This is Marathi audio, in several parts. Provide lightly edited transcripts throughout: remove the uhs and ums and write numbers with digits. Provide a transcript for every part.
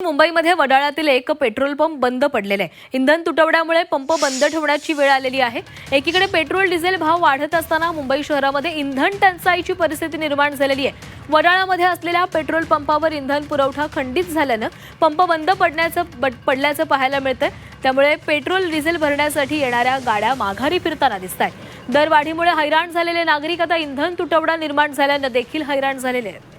मुंबईमध्ये वडाळ्यातील एक पेट्रोल पंप बंद पडलेला आहे। इंधन तुटवड्यामुळे पंप बंद ठेवण्याची वेळ आलेली आहे। एकीकडे पेट्रोल डिझेल भाव वाढत असताना मुंबई शहरामध्ये इंधन टंचाईची परिस्थिती निर्माण झालेली आहे। वडाळ्यामध्ये असलेल्या पेट्रोल पंपावर इंधन पुरवठा खंडित झाल्याने पंप बंद पडल्याचं पाहायला मिळतंय। त्यामुळे पेट्रोल डिझेल भरण्यासाठी येणाऱ्या गाड्या माघारी फिरताना दिसतायत। दरवाढीमुळे हैराण झालेले नागरिक आता इंधन तुटवडा निर्माण झाल्याने देखील हैराण झालेले आहेत।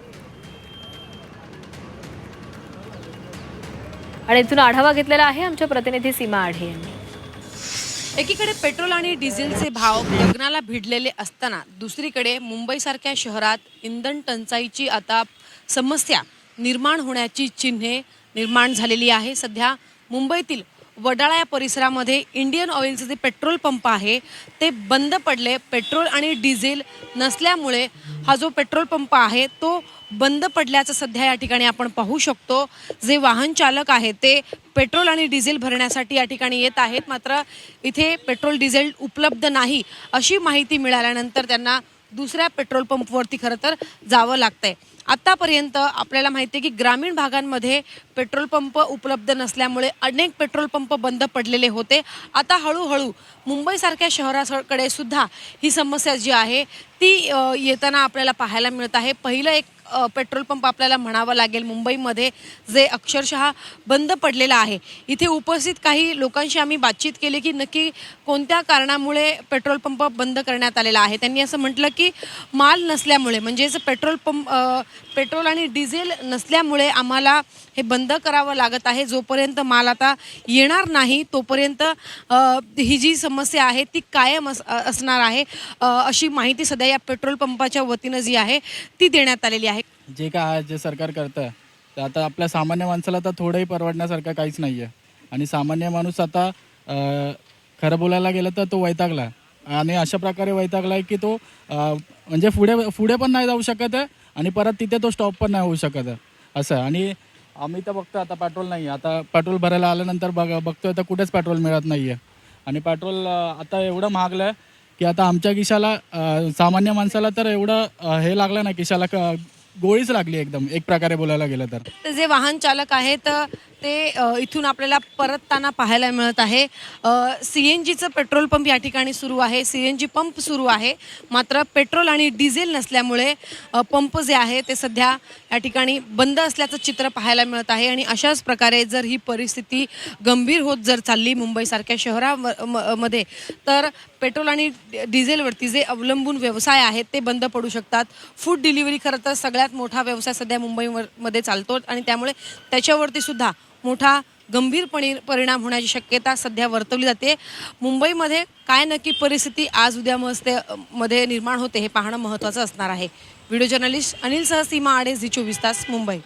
आणि इथून आढावा घेतलेला आहे आमच्या प्रतिनिधी सीमा आढे यांनी। एकीकडे पेट्रोल आणि डिझेलचे भाव गगनाला भिडलेले असताना दुसरीकडे मुंबईसारख्या शहरात इंधन टंचाईची आता समस्या निर्माण होण्याची चिन्हे निर्माण झालेली आहे। सध्या मुंबईतील वडाळा या परिसरामध्ये इंडियन ऑइलचे जे पेट्रोल पंप आहे ते बंद पडले। पेट्रोल आणि डिझेल नसल्यामुळे हा जो पेट्रोल पंप आहे तो बंद पडल्याचं सध्या या ठिकाणी आपण पाहू शकतो। जे वाहन चालक आहेत ते पेट्रोल आणि डिझेल भरण्यासाठी या ठिकाणी येत आहेत, मात्र इथे पेट्रोल डिझेल उपलब्ध नाही अशी माहिती मिळाल्यानंतर त्यांना दुसऱ्या पेट्रोल पंपवरती खरं तर जावं लागतंय। आतापर्यंत आपल्याला माहिती आहे की ग्रामीण भागांमध्ये पेट्रोल पंप उपलब्ध नसल्यामुळे अनेक पेट्रोल पंप बंद पडलेले होते। आता हळूहळू मुंबईसारख्या शहराकडे सुद्धा ही समस्या जी आहे ती येताना आपल्याला पाहायला मिळत आहे। पहिलं एक पेट्रोल पंप आपल्याला म्हणावं लागेल मुंबईमध्ये जे अक्षरशः बंद पडलेला आहे। इथे उपस्थित काही लोकांशी आम्ही बातचीत केली की नक्की कोणत्या कारणामुळे पेट्रोल पंप बंद करण्यात आलेला आहे। त्यांनी असं म्हटलं की माल नसल्यामुळे, म्हणजेच पेट्रोल आणि डिझेल नसल्यामुळे आम्हाला हे बंद करावं लागत आहे। जोपर्यंत माल आता येणार नाही तोपर्यंत ही जी समस्या आहे ती कायम असणार आहे अशी माहिती सध्या या पेट्रोल पंपाच्या वतीनं जी आहे ती देण्यात आलेली आहे। जे काय जे सरकार करतं तर आता आपल्या सामान्य माणसाला तर थोडंही परवडण्यासारखं काहीच नाही आहे। आणि सामान्य माणूस आता खरं बोलायला गेलं तर तो वैतागला आणि अशा प्रकारे वैतागला आहे की तो म्हणजे पुढे पण नाही जाऊ शकत आहे आणि परत तिथे तो स्टॉप पण नाही होऊ शकत आहे असं। आणि आम्ही तर बघतो आता पेट्रोल नाही, आता पेट्रोल भरायला आल्यानंतर बघतोय तर कुठेच पेट्रोल मिळत नाही आहे। आणि पेट्रोल आता एवढं महागलं आहे की आता आमच्या खिशाला सामान्य माणसाला तर एवढं हे लागलं ना, खिशाला गोळीच लागली एकदम एक प्रकारे बोलायला गेलं तर। जे वाहन चालक आहेत ते इथून आपल्याला परतताना पाहायला मिळत आहे। CNGचं पेट्रोल पंप या ठिकाणी सुरू आहे, CNG पंप सुरू आहे, मात्र पेट्रोल आणि डिझेल नसल्यामुळे पंप जे आहे ते सध्या या ठिकाणी बंद असल्याचं चित्र पाहायला मिळत आहे। आणि अशाच प्रकारे जर ही परिस्थिती गंभीर होत जर चालली मुंबईसारख्या शहरामध्ये तर पेट्रोल आणि डिझेलवरती जे अवलंबून व्यवसाय आहेत ते बंद पडू शकतात। फूड डिलिव्हरी खरं तर सगळ्यात मोठा व्यवसाय सध्या मुंबईमध्ये चालतो आणि त्यामुळे त्याच्यावरती सुद्धा मोठा गंभीर परिणाम होण्याची शक्यता सध्या वर्तवली जाते। मुंबईमध्ये काय नक्की परिस्थिती आज उद्या मध्ये निर्माण होते हे पाहणं महत्त्वाचं असणार आहे। व्हिडिओ जर्नलिस्ट अनिल सह सीमा आढे, झी 24 तास, मुंबई।